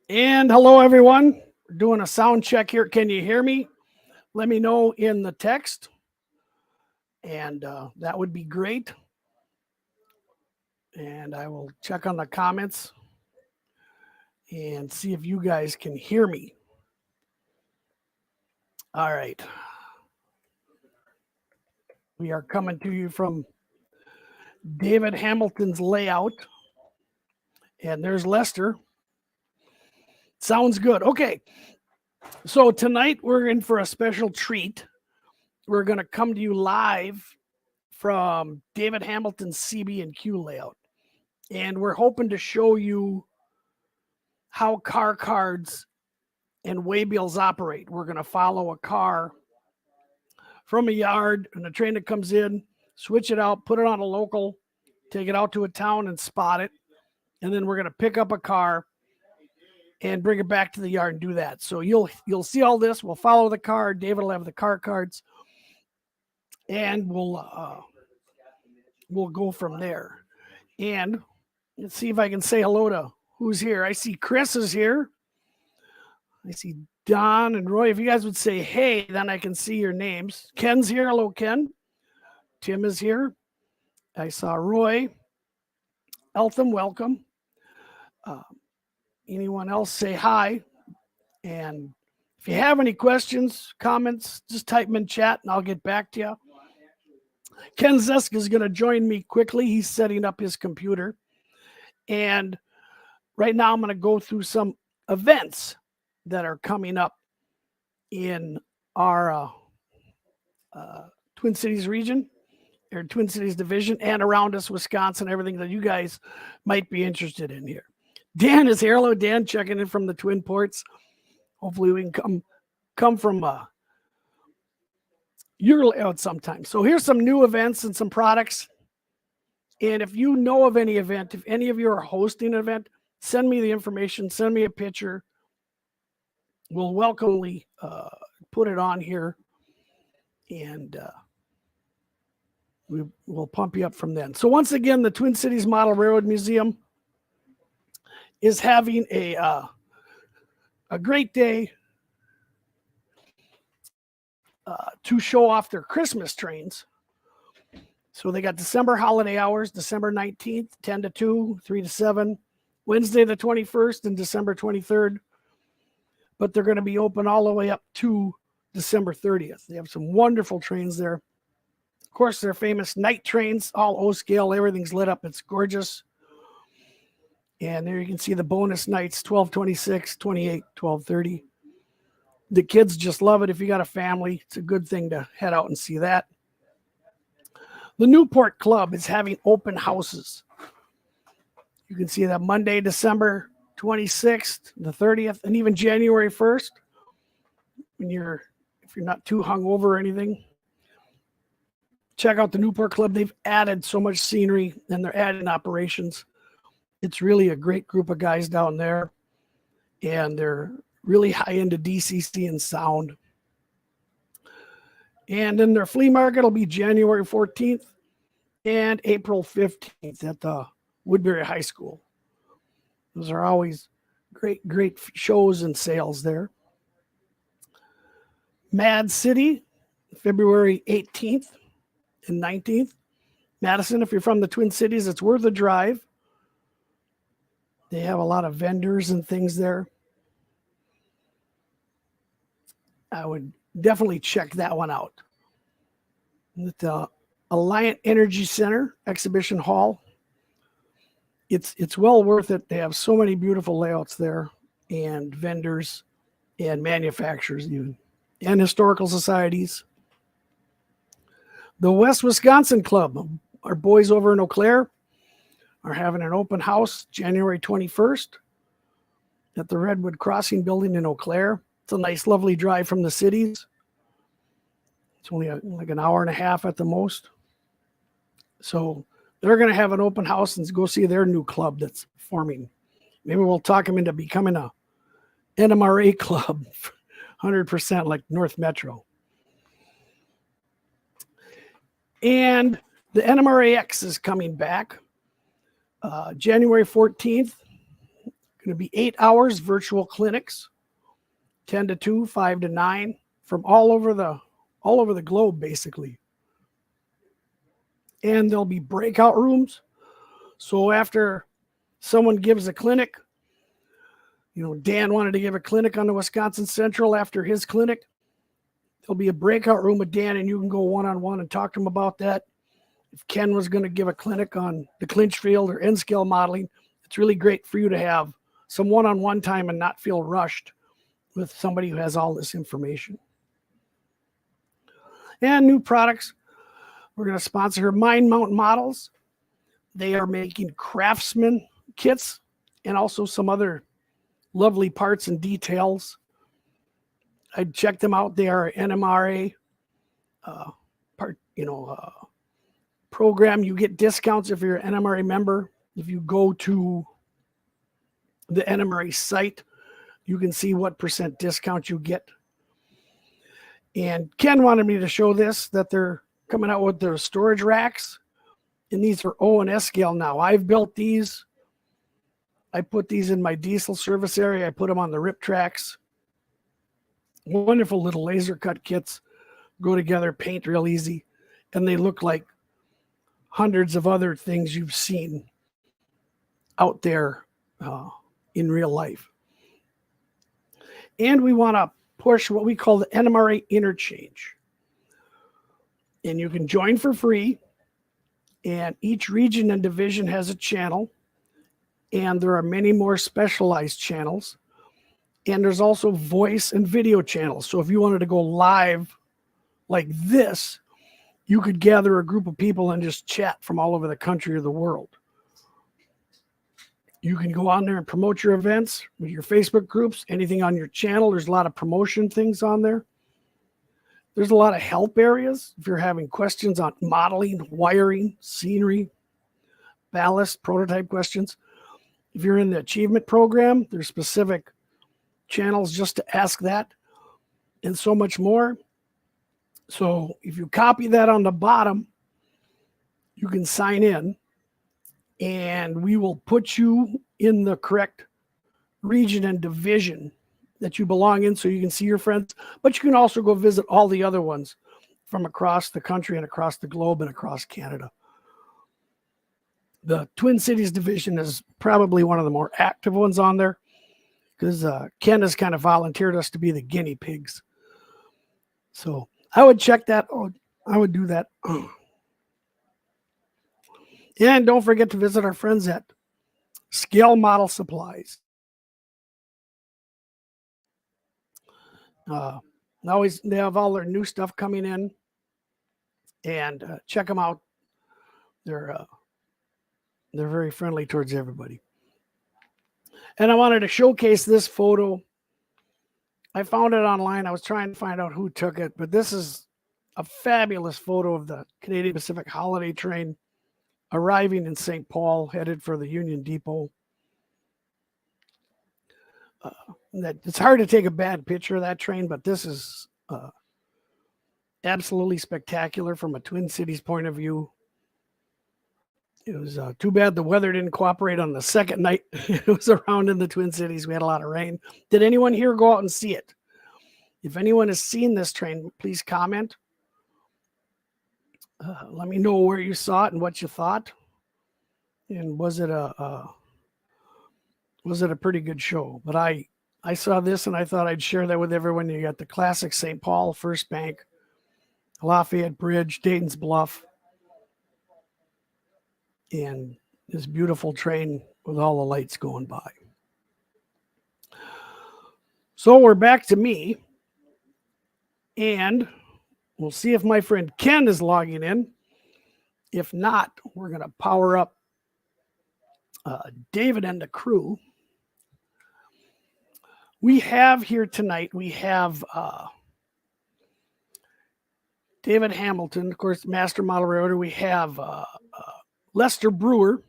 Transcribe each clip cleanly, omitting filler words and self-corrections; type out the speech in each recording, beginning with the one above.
And hello, everyone. We're doing a sound check here. Can you hear me? Let me know in the text, and that would be great. And I will check on the comments and see if you guys can hear me. All right. We are coming to you from David Hamilton's layout. And there's Lester. Sounds good. Okay. So tonight we're in for a special treat. We're going to come to you live from David Hamilton's CB&Q layout. And we're hoping to show you how car cards and waybills operate. We're going to follow a car from a yard and a train that comes in, switch it out, put it on a local, take it out to a town and spot it. And then we're going to pick up a car and bring it back to the yard and do that. So you'll see all this. We'll follow the car. David will have the car cards, and we'll go from there. And let's see if I can say hello to who's here. I see Chris is here. I see Don and Roy. If you guys would say hey, then I can see your names. Ken's here. Hello, Ken. Tim is here. I saw Roy. Eltham, welcome. Anyone else, say hi. And if you have any questions, comments, just type them in chat and I'll get back to you. Ken Zesk is going to join me quickly. He's setting up his computer. And right now I'm going to go through some events that are coming up in our Twin Cities region, or Twin Cities division, and around us, Wisconsin, everything that you guys might be interested in here. Dan is here. Hello, Dan, checking in from the Twin Ports. Hopefully we can come from your layout sometime. So here's some new events and some products. And if you know of any event, if any of you are hosting an event, send me the information, send me a picture. We'll welcomely put it on here, and we'll pump you up from then. So once again, the Twin Cities Model Railroad Museum is having a great day to show off their Christmas trains. So they got December holiday hours, December 19th, 10 to 2, 3 to 7, Wednesday the 21st, and December 23rd. But they're going to be open all the way up to December 30th. They have some wonderful trains there. Of course, their famous night trains, all O-scale, everything's lit up. It's gorgeous. And there you can see the bonus nights, 12:26, 28, 12:30. The kids just love it. If you got a family, it's a good thing to head out and see that. The Newport Club is having open houses. You can see that Monday, December 26th, the 30th, and even January 1st. If you're not too hungover or anything, check out the Newport Club. They've added so much scenery and they're adding operations. It's really a great group of guys down there, and they're really high into DCC and sound. And then their flea market will be January 14th and April 15th at the Woodbury High School. Those are always great shows and sales there. Mad City, February 18th and 19th. Madison, if you're from the Twin Cities, it's worth a drive. They have a lot of vendors and things there. I would definitely check that one out. At the Alliant Energy Center Exhibition Hall, it's well worth it. They have so many beautiful layouts there, and vendors and manufacturers even, and historical societies. The West Wisconsin Club, our boys over in Eau Claire, are having an open house January 21st at the Redwood Crossing building in Eau Claire. It's a nice, lovely drive from the cities. It's only like an hour and a half at the most. So they're going to have an open house and go see their new club that's forming. Maybe we'll talk them into becoming a NMRA club, 100% like North Metro. And the NMRAX is coming back January 14th. Going going to be 8 hours virtual clinics, 10 to 2, 5 to 9, from all over the globe, basically. And there'll be breakout rooms. So after someone gives a clinic, Dan wanted to give a clinic on the Wisconsin Central after his clinic, there'll be a breakout room with Dan, and you can go one-on-one and talk to him about that. If Ken was going to give a clinic on the clinch field or N-scale modeling, it's really great for you to have some one-on-one time and not feel rushed with somebody who has all this information. And new products. We're going to sponsor Mind Mount Models. They are making Craftsman kits and also some other lovely parts and details. I checked them out. They are NMRA program. You get discounts if you're an NMRA member. If you go to the NMRA site, you can see what % discount you get. And Ken wanted me to show this, that they're coming out with their storage racks. And these are O and S scale now. I've built these. I put these in my diesel service area. I put them on the rip tracks. Wonderful little laser cut kits. Go together, paint real easy. And they look like hundreds of other things you've seen out there in real life. And we want to push what we call the NMRA interchange. And you can join for free. And each region and division has a channel. And there are many more specialized channels. And there's also voice and video channels. So if you wanted to go live like this, you could gather a group of people and just chat from all over the country or the world. You can go on there and promote your events with your Facebook groups, anything on your channel. There's a lot of promotion things on there. There's a lot of help areas. If you're having questions on modeling, wiring, scenery, ballast, prototype questions. If you're in the achievement program, there's specific channels just to ask that and so much more. So if you copy that on the bottom, you can sign in and we will put you in the correct region and division that you belong in so you can see your friends, but you can also go visit all the other ones from across the country and across the globe and across Canada. The Twin Cities division is probably one of the more active ones on there because Ken has kind of volunteered us to be the guinea pigs. So I would check that. I would do that. And don't forget to visit our friends at Scale Model Supplies. They have all their new stuff coming in, and check them out. They're very friendly towards everybody. And I wanted to showcase this photo. I found it online. I was trying to find out who took it, but this is a fabulous photo of the Canadian Pacific Holiday Train arriving in St. Paul, headed for the Union Depot. It's hard to take a bad picture of that train, but this is absolutely spectacular from a Twin Cities point of view. It was too bad the weather didn't cooperate on the second night. It was around in the Twin Cities. We had a lot of rain. Did anyone here go out and see it? If anyone has seen this train, please comment. Let me know where you saw it and what you thought. And was it a pretty good show? But I saw this and I thought I'd share that with everyone. You got the classic St. Paul, First Bank, Lafayette Bridge, Dayton's Bluff, and this beautiful train with all the lights going by. So we're back to me, and we'll see if my friend Ken is logging in. If not, we're going to power up David and the crew. We have here tonight, we have David Hamilton, of course, Master Model Railroader. We have Lester Brewer,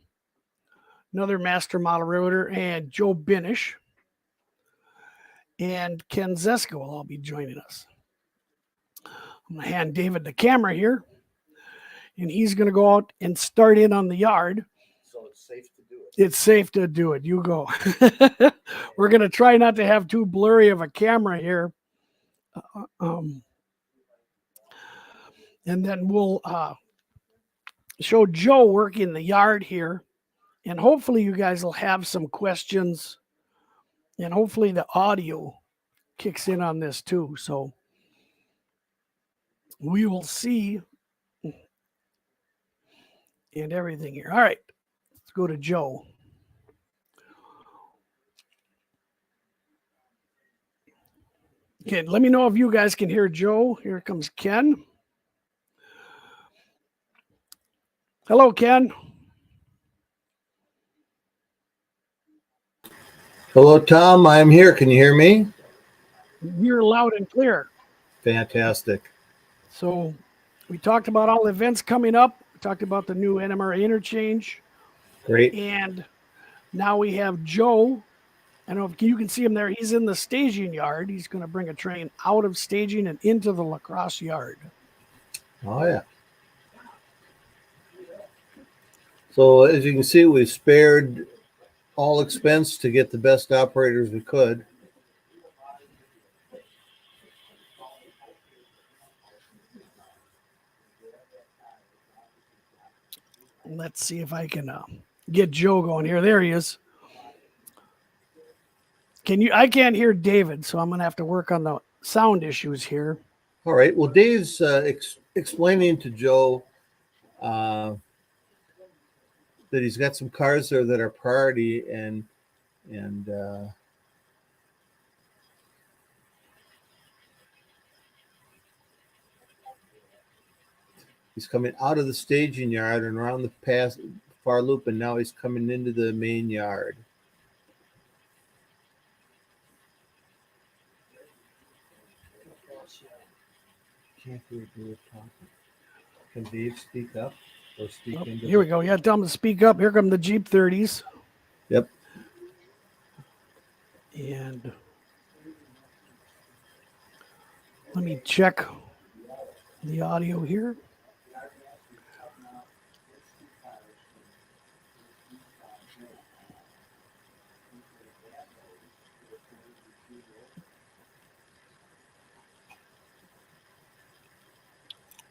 another Master Model Railroader, and Joe Binish. And Ken Zeska will all be joining us. I'm going to hand David the camera here, and he's going to go out and start in on the yard. So it's safe to do it. It's safe to do it. You go. We're going to try not to have too blurry of a camera here. And then we'll show Joe working the yard here. And hopefully you guys will have some questions. And hopefully the audio kicks in on this too. So we will see. And everything here. All right. Let's go to Joe. Okay, let me know if you guys can hear Joe. Here comes Ken. Hello, Ken. Hello, Tom. I'm here. Can you hear me? You're loud and clear. Fantastic. So we talked about all the events coming up. We talked about the new NMRA interchange. Great. And now we have Joe. I don't know if you can see him there. He's in the staging yard. He's going to bring a train out of staging and into the lacrosse yard. Oh, yeah. So as you can see, we spared all expense to get the best operators we could. Let's see if I can get Joe going here. There he is. I can't hear David, so I'm going to have to work on the sound issues here. All right. Well, Dave's explaining to Joe that he's got some cars there that are priority and he's coming out of the staging yard and around the far loop, and now he's coming into the main yard. Can't hear Dave talking. Can Dave speak up or speak into? Here we go. Yeah, tell him to speak up. Here come the Jeep 30s. Yep. And let me check the audio here.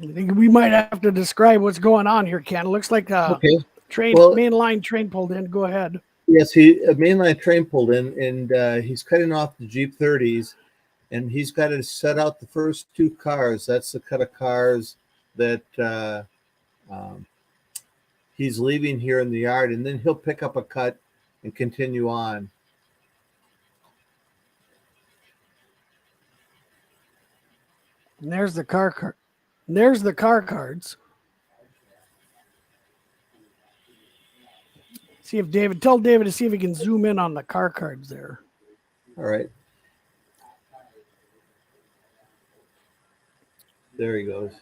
I think we might have to describe what's going on here, Ken. It looks like a mainline train pulled in. Go ahead. Yes, a mainline train pulled in, and he's cutting off the Jeep 30s, and he's got to set out the first two cars. That's the cut of cars that he's leaving here in the yard, and then he'll pick up a cut and continue on. And there's the car card. There's the car cards. See if tell David to see if he can zoom in on the car cards there. All right. There he goes.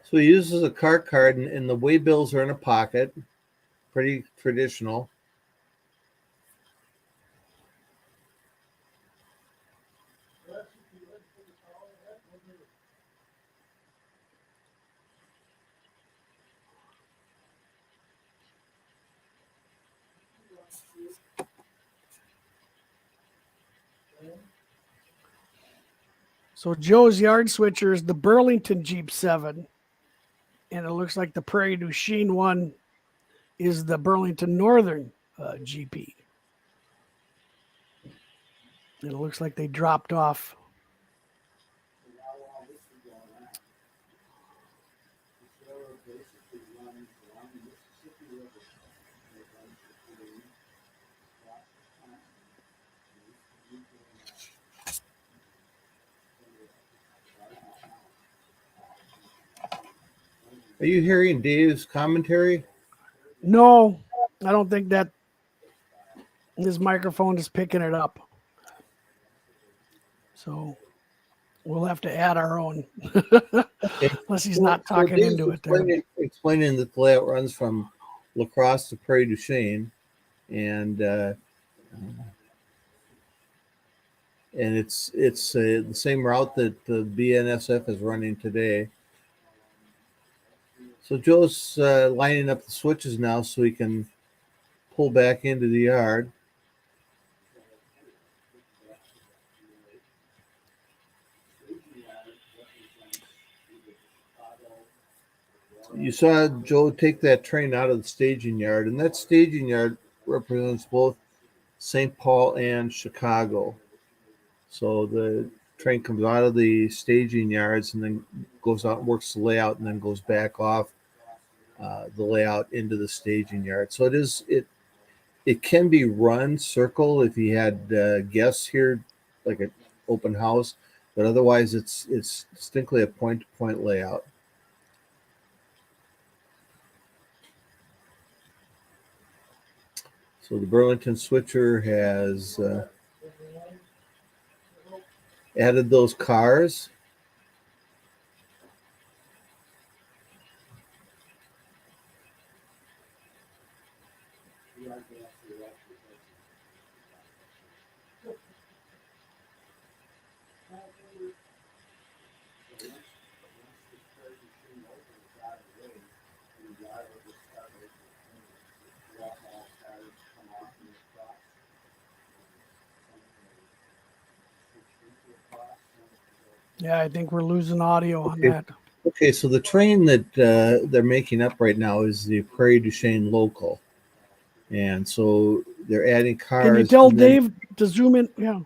So he uses a car card, and the waybills are in a pocket. Pretty traditional. So Joe's yard switcher is the Burlington Jeep 7. And it looks like the Prairie du Chien one is the Burlington Northern GP. And it looks like they dropped off. Are you hearing Dave's commentary? No, I don't think that his microphone is picking it up. So we'll have to add our own, unless he's not talking into it there. Explaining that the layout runs from La Crosse to Prairie du Chien, and it's the same route that the BNSF is running today. So Joe's lining up the switches now so he can pull back into the yard. You saw Joe take that train out of the staging yard, and that staging yard represents both St. Paul and Chicago. So the train comes out of the staging yards and then goes out and works the layout and then goes back off the layout into the staging yard. So it can be run circle if you had guests here, like an open house, but otherwise it's distinctly a point-to-point layout. So the Burlington switcher has added those cars. Yeah, I think we're losing audio on Okay. that. Okay, so the train that they're making up right now is the Prairie du Chien local. And so they're adding cars. Can you tell Dave to zoom in? Yeah.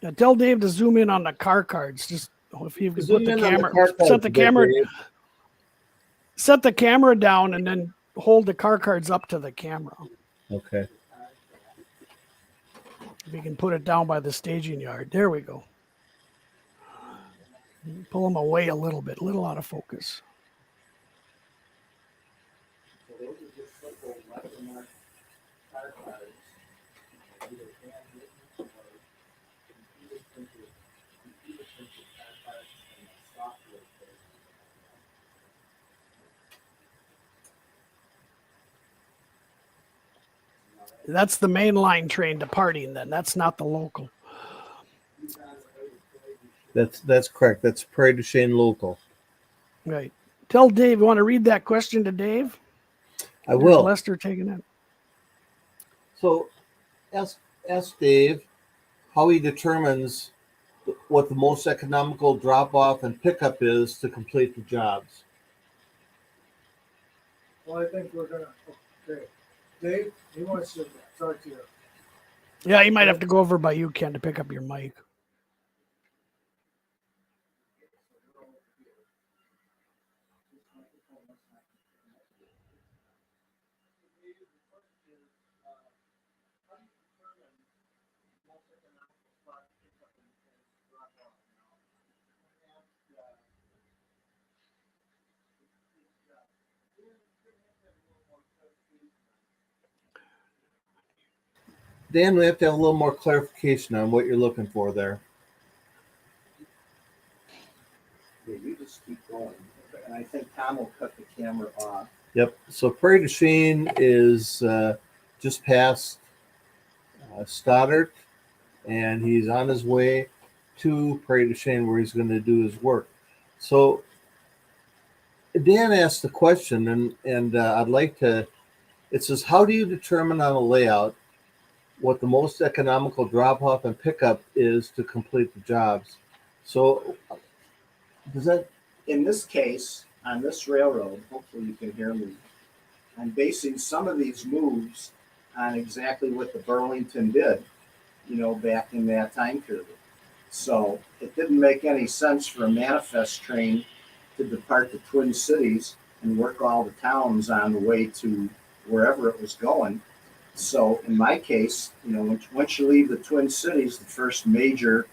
Yeah, tell Dave to zoom in on the car cards. Just if you can put the camera, set the camera down and then hold the car cards up to the camera. Okay. We can put it down by the staging yard. There we go. Pull them away a little bit, a little out of focus. That's the mainline train departing then. That's not the local. That's correct. That's Prairie du Chien local. Right. Tell Dave, you want to read that question to Dave? I will. Lester taking it. So ask Dave how he determines what the most economical drop-off and pickup is to complete the jobs. Well, I think we're gonna, okay. Dave, he wants to talk to you. Yeah, you might have to go over by you, Ken, to pick up your mic. Dan, we have to have a little more clarification on what you're looking for there. Yeah, you just keep going. And I think Tom will cut the camera off. Yep. So Prairie du Chien is just past Stoddard, and he's on his way to Prairie du Chien where he's going to do his work. So Dan asked the question, and I'd like to. It says, how do you determine on a layout what the most economical drop-off and pickup is to complete the jobs? So does that? In this case, on this railroad, hopefully you can hear me, I'm basing some of these moves on exactly what the Burlington did, back in that time period. So it didn't make any sense for a manifest train to depart the Twin Cities and work all the towns on the way to wherever it was going. So in my case, once you leave the Twin Cities, the first major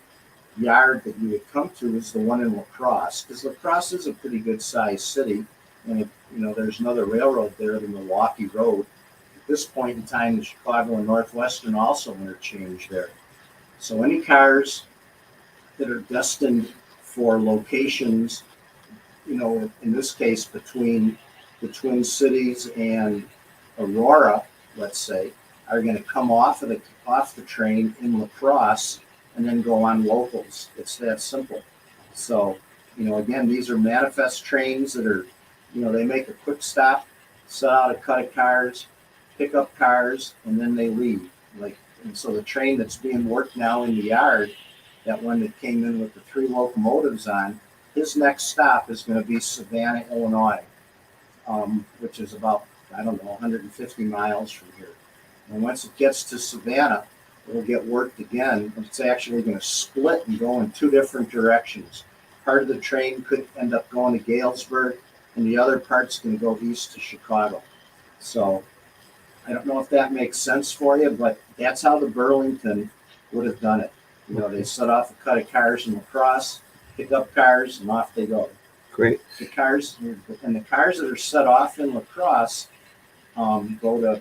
yard that you would come to is the one in La Crosse, because La Crosse is a pretty good sized city, and there's another railroad there, the Milwaukee Road. At this point in time, the Chicago and Northwestern also interchange there. So any cars that are destined for locations, in this case between the Twin Cities and Aurora, let's say, are going to come off the train in La Crosse and then go on locals. It's that simple. So Again, these are manifest trains that are, they make a quick stop, set out a cut of cars, pick up cars, and then they leave. And so the train that's being worked now in the yard, that one that came in with the 3 locomotives on, his next stop is going to be Savannah, Illinois, which is about, 150 miles from here. And once it gets to Savannah, it'll get worked again. It's actually going to split and go in 2 different directions. Part of the train could end up going to Galesburg, and the other part's going to go east to Chicago. So I don't know if that makes sense for you, but that's how the Burlington would have done it. They set off a cut of cars in La Crosse, pick up cars, and off they go. Great. The cars that are set off in La Crosse go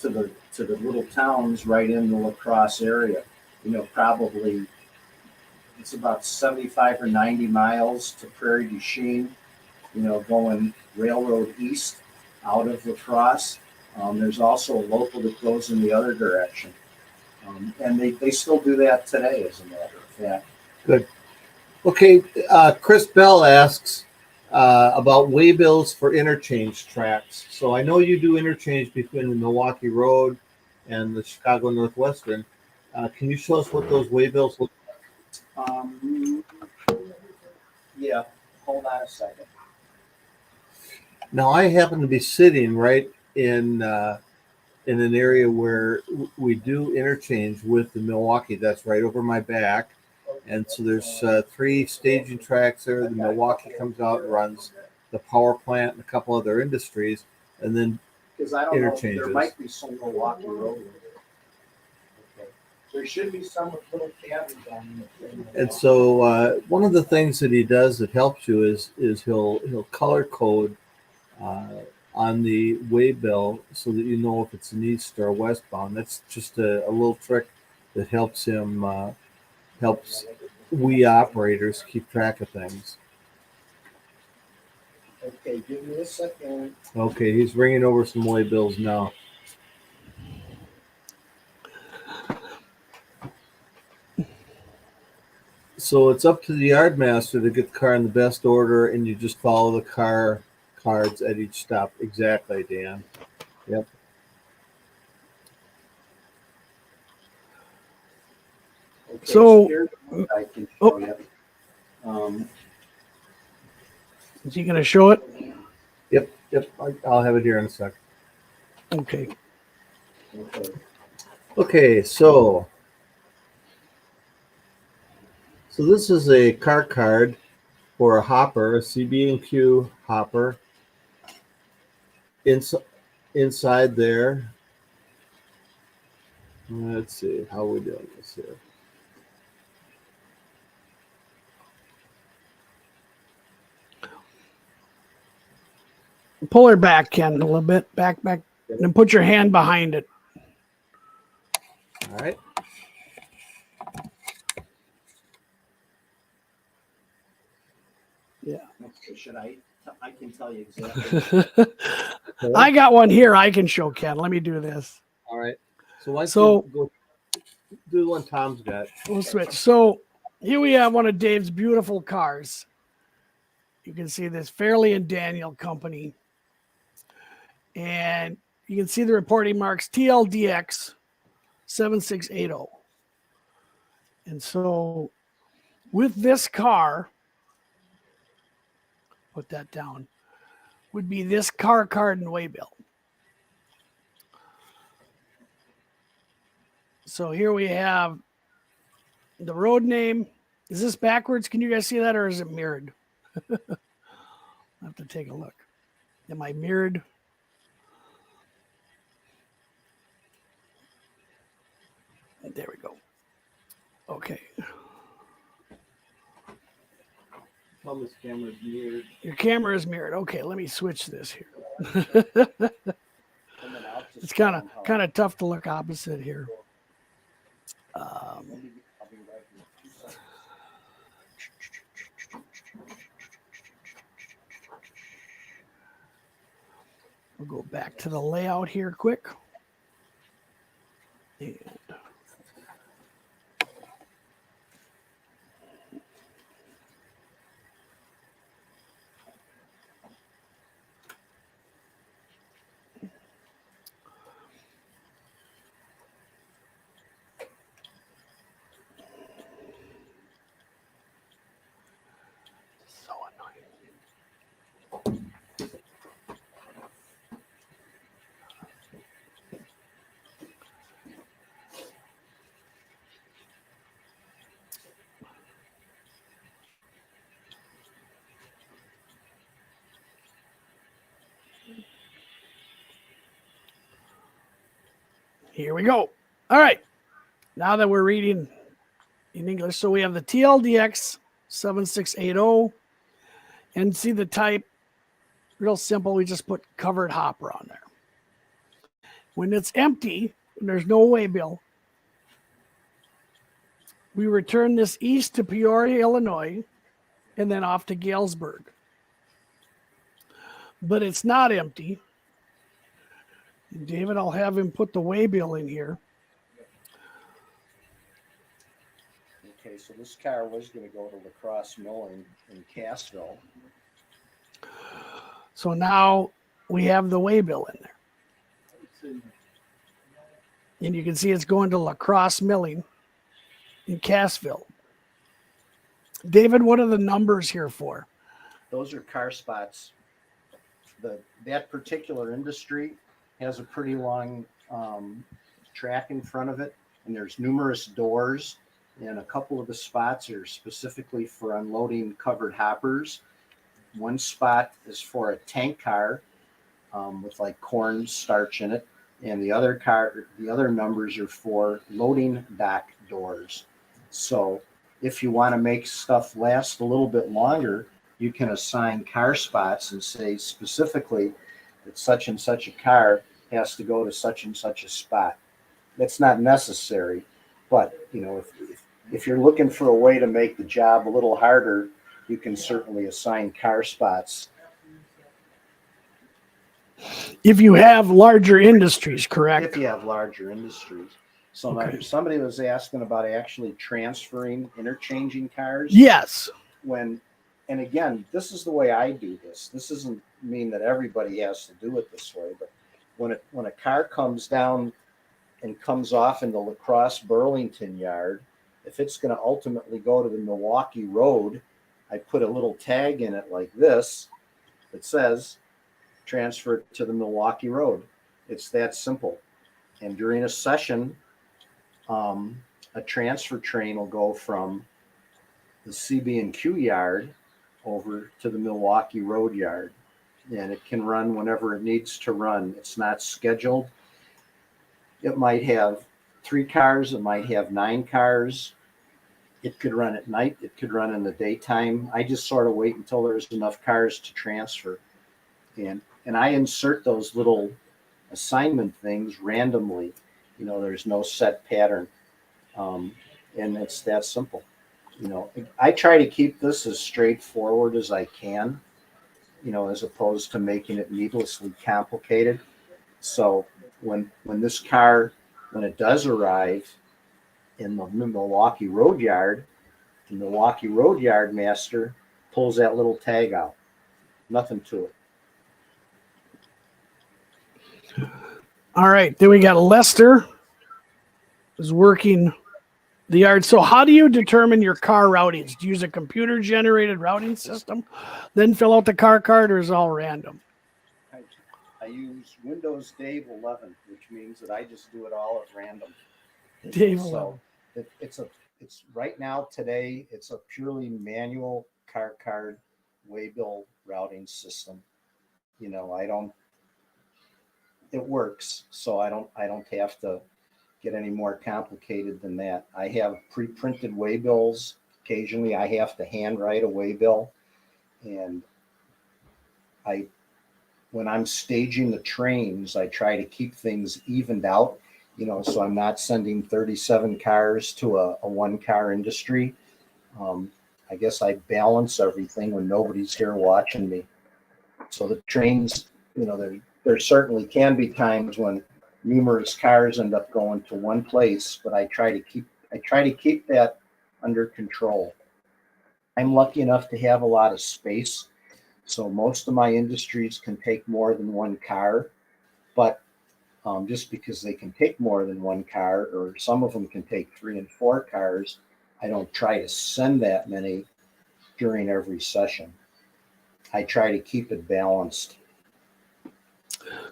to the little towns right in the La Crosse area. Probably it's about 75 or 90 miles to Prairie du Chien, going railroad east out of La Crosse. There's also a local that goes in the other direction. And they still do that today, as a matter of fact. Good. Okay, Chris Bell asks about waybills for interchange tracks. So I know you do interchange between the Milwaukee Road and the Chicago Northwestern. Can you show us what those waybills look Yeah, hold on a second. like? Now, I happen to be sitting right in an area where we do interchange with the Milwaukee. That's right over my back. And so there's 3 staging tracks there. The Milwaukee comes out and runs the power plant and a couple other industries, and then Because I don't know, interchanges. there might be some Milwaukee Road. Okay. There should be some with little cabins on them. And so one of the things that he does that helps you is he'll color code on the waybill so that you know if it's an east or westbound. That's just a little trick that helps him helps we operators keep track of things. Okay, give me a second. Okay, he's bringing over some waybills now. So it's up to the yard master to get the car in the best order, and you just follow the car cards at each stop. Exactly, Dan. Yep. Okay, So- here's what I can show you. Is he going to show it? Yep. I'll have it here in a sec. Okay. Okay. Okay, so this is a car card for a hopper, a CB&Q hopper. Inside there, let's see how we're doing this here. Pull her back, Ken, a little bit. Back. And then put your hand behind it. All right. Yeah. Okay, should I can tell you exactly. I got one here I can show Ken. Let me do this. All right. So why don't So- you go do the one Tom's got? We'll switch. So here we have one of Dave's beautiful cars. You can see this Fairley and Daniel Company. And you can see the reporting marks TLDX 7680. And so with this car, put that down, would be this car card and waybill. So here we have the road name. Is this backwards? Can you guys see that, or is it mirrored? I'll have to take a look. Am I mirrored? There we go. Okay. Thomas camera's mirrored. Your camera is mirrored. Okay, let me switch this here. It's kind of tough to look opposite here. We'll go back to the layout here quick. And Here we go. All right. Now that we're reading in English, so we have the TLDX 7680, and see the type, real simple. We just put covered hopper on there. When it's empty and there's no waybill, we return this east to Peoria, Illinois, and then off to Galesburg. But it's not empty. David, I'll have him put the waybill in here. Okay, so this car was going to go to La Crosse Milling in Cassville. So now we have the waybill in there. And you can see it's going to La Crosse Milling in Cassville. David, what are the numbers here for? Those are car spots. That particular industry has a pretty long track in front of it, and there's numerous doors, and a couple of the spots are specifically for unloading covered hoppers. One spot is for a tank car with like corn starch in it, and the other numbers are for loading dock doors. So if you want to make stuff last a little bit longer, you can assign car spots and say specifically that such and such a car has to go to such and such a spot. That's not necessary, but you know, if you're looking for a way to make the job a little harder, you can certainly assign car spots. If you have larger industries, correct? If you have larger industries. So now, Okay. somebody was asking about actually transferring, interchanging cars. Yes. And again, this is the way I do this. This doesn't mean that everybody has to do it this way, but when a car comes down and comes off in the La Crosse Burlington yard, if it's going to ultimately go to the Milwaukee Road, I put a little tag in it like this that says transfer it to the Milwaukee Road. It's that simple. And during a session, a transfer train will go from the CB&Q yard over to the Milwaukee Road yard, and it can run whenever it needs to run. It's not scheduled. It might have 3 cars, it might have 9 cars. It could run at night, it could run in the daytime. I just sort of wait until there's enough cars to transfer, and I insert those little assignment things randomly. You know, there's no set pattern, and it's that simple. You know, I try to keep this as straightforward as I can, you know, as opposed to making it needlessly complicated. So when this car, when it does arrive in the Milwaukee Road yard, the Milwaukee Road yard master pulls that little tag out. Nothing to it. All right. Then we got Lester is working the yard. So how do you determine your car routings? Do you use a computer generated routing system, then fill out the car card, or is it all random? I use Windows Dave 11, which means that I just do it all at random. Dave So it's right now today, it's a purely manual car card waybill routing system. You know, it works, so I don't have to get any more complicated than that. I have pre-printed waybills. Occasionally I have to handwrite a waybill, and when I'm staging the trains, I try to keep things evened out, you know, so I'm not sending 37 cars to a 1-car industry. I guess I balance everything when nobody's here watching me. So the trains, you know, there certainly can be times when numerous cars end up going to one place, but I try to keep that under control. I'm lucky enough to have a lot of space, so most of my industries can take more than 1 car, but just because they can take more than 1 car, or some of them can take 3 and 4 cars, I don't try to send that many during every session. I try to keep it balanced.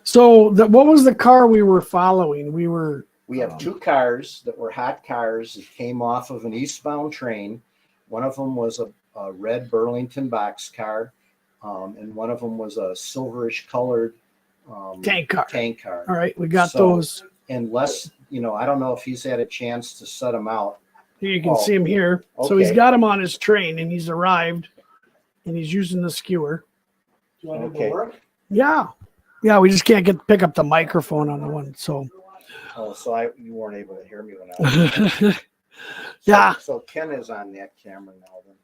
So what was the car we were following? We have 2 cars that were hot cars that came off of an eastbound train. One of them was a red Burlington boxcar, and one of them was a silverish colored tank car. Tank car. All right, we got those. And Les I don't know if he's had a chance to set them out. Here you can Oh, see him here. So he's okay. got him on his train and he's arrived and he's using the skewer. Do you want to Okay. go work? Yeah. Yeah, we just can't pick up the microphone on the one. So Oh, so you weren't able to hear me when I was. yeah. So Ken is on that camera now then.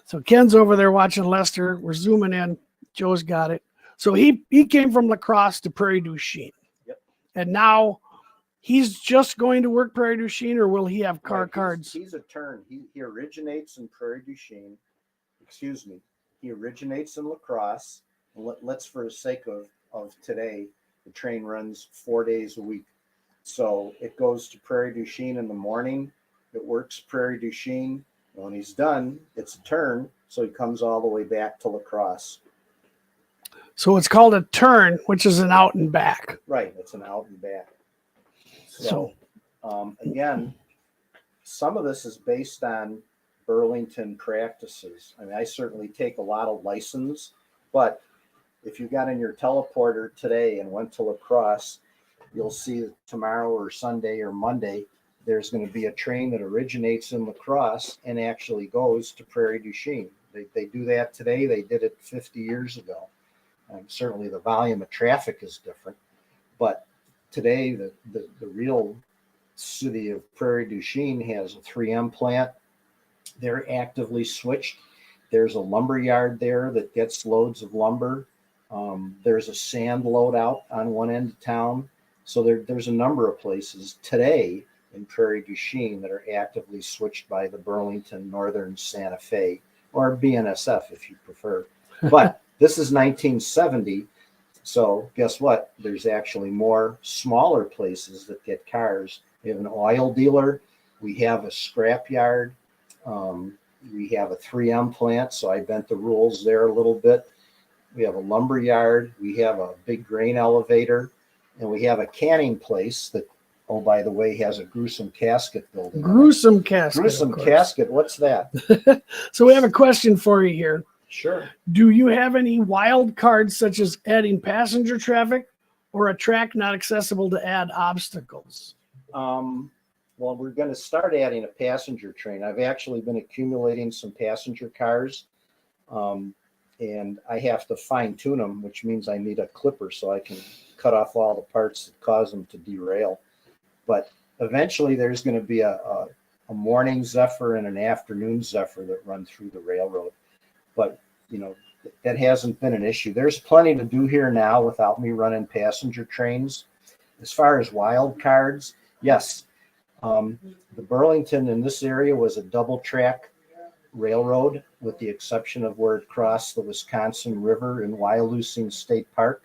So Ken's over there watching Lester. We're zooming in. Joe's got it. So he came from La Crosse to Prairie du Chien. Yep. And now he's just going to work Prairie du Chien, or will he have Right, cards? He's a turn. He originates in Prairie du Chien. Excuse me. He originates in La Crosse. And let's, for the sake of today, the train runs 4 days a week. So it goes to Prairie du Chien in the morning. It works Prairie du Chien. When he's done, it's a turn. So he comes all the way back to La Crosse. So it's called a turn, which is an out and back. Right. It's an out and back. So Again, some of this is based on Burlington practices. I mean, I certainly take a lot of license, but if you got in your teleporter today and went to La Crosse, you'll see that tomorrow or Sunday or Monday, there's going to be a train that originates in La Crosse and actually goes to Prairie du Chien. They do that today. They did it 50 years ago. Certainly the volume of traffic is different, but today the real city of Prairie du Chien has a 3M plant. They're actively switched. There's a lumber yard there that gets loads of lumber. There's a sand load out on one end of town. So there's a number of places today in Prairie du Chien that are actively switched by the Burlington Northern Santa Fe, or BNSF if you prefer. But this is 1970. So guess what? There's actually more smaller places that get cars. We have an oil dealer. We have a scrap yard. We have a 3M plant. So I bent the rules there a little bit. We have a lumber yard. We have a big grain elevator. And we have a canning place that, oh, by the way, has a gruesome casket building. gruesome casket. Gruesome casket. What's that? So we have a question for you here. Sure. Do you have any wild cards, such as adding passenger traffic or a track not accessible to add obstacles? Well, we're going to start adding a passenger train. I've actually been accumulating some passenger cars, and I have to fine tune them, which means I need a clipper so I can cut off all the parts that cause them to derail. But eventually there's going to be a morning Zephyr and an afternoon Zephyr that run through the railroad. But, that hasn't been an issue. There's plenty to do here now without me running passenger trains. As far as wild cards, yes. The Burlington in this area was a double track railroad, with the exception of where it crossed the Wisconsin River in Wyalusing State Park.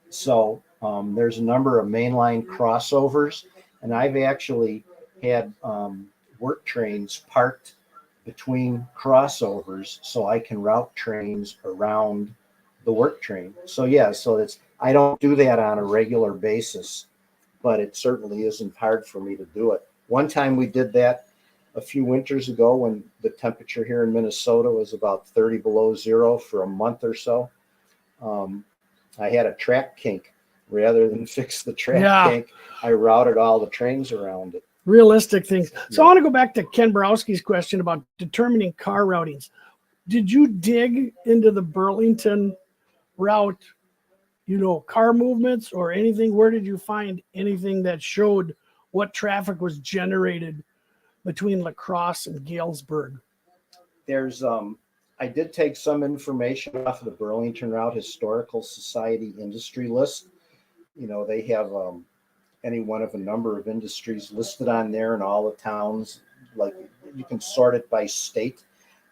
So there's a number of mainline crossovers, and I've actually had work trains parked between crossovers so I can route trains around the work train. So I don't do that on a regular basis, but it certainly isn't hard for me to do it. One time we did that a few winters ago when the temperature here in Minnesota was about 30 below zero for a month or so. I had a track kink. Rather than fix the track kink, I routed all the trains around it. Realistic things. So I want to go back to Ken Borowski's question about determining car routings. Did you dig into the Burlington route, car movements or anything? Where did you find anything that showed what traffic was generated between La Crosse and Galesburg? There's I did take some information off of the Burlington Route Historical Society industry list. They have any one of a number of industries listed on there in all the towns. Like, you can sort it by state.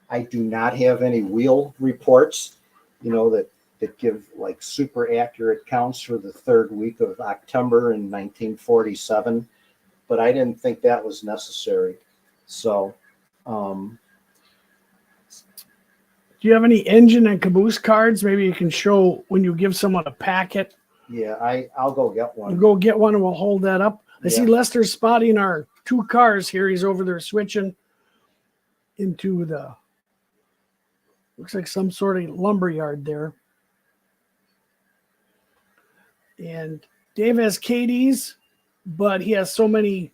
I do not have any wheel reports, that give like super accurate counts for the third week of October in 1947, but I didn't think that was necessary. So, do you have any engine and caboose cards? Maybe you can show when you give someone a packet. yeah, I'll go get one. We'll go get one and we'll hold that up. I see Yeah. Lester spotting our two cars here. He's over there switching into looks like some sort of lumber yard there. And Dave has Katie's but he has so many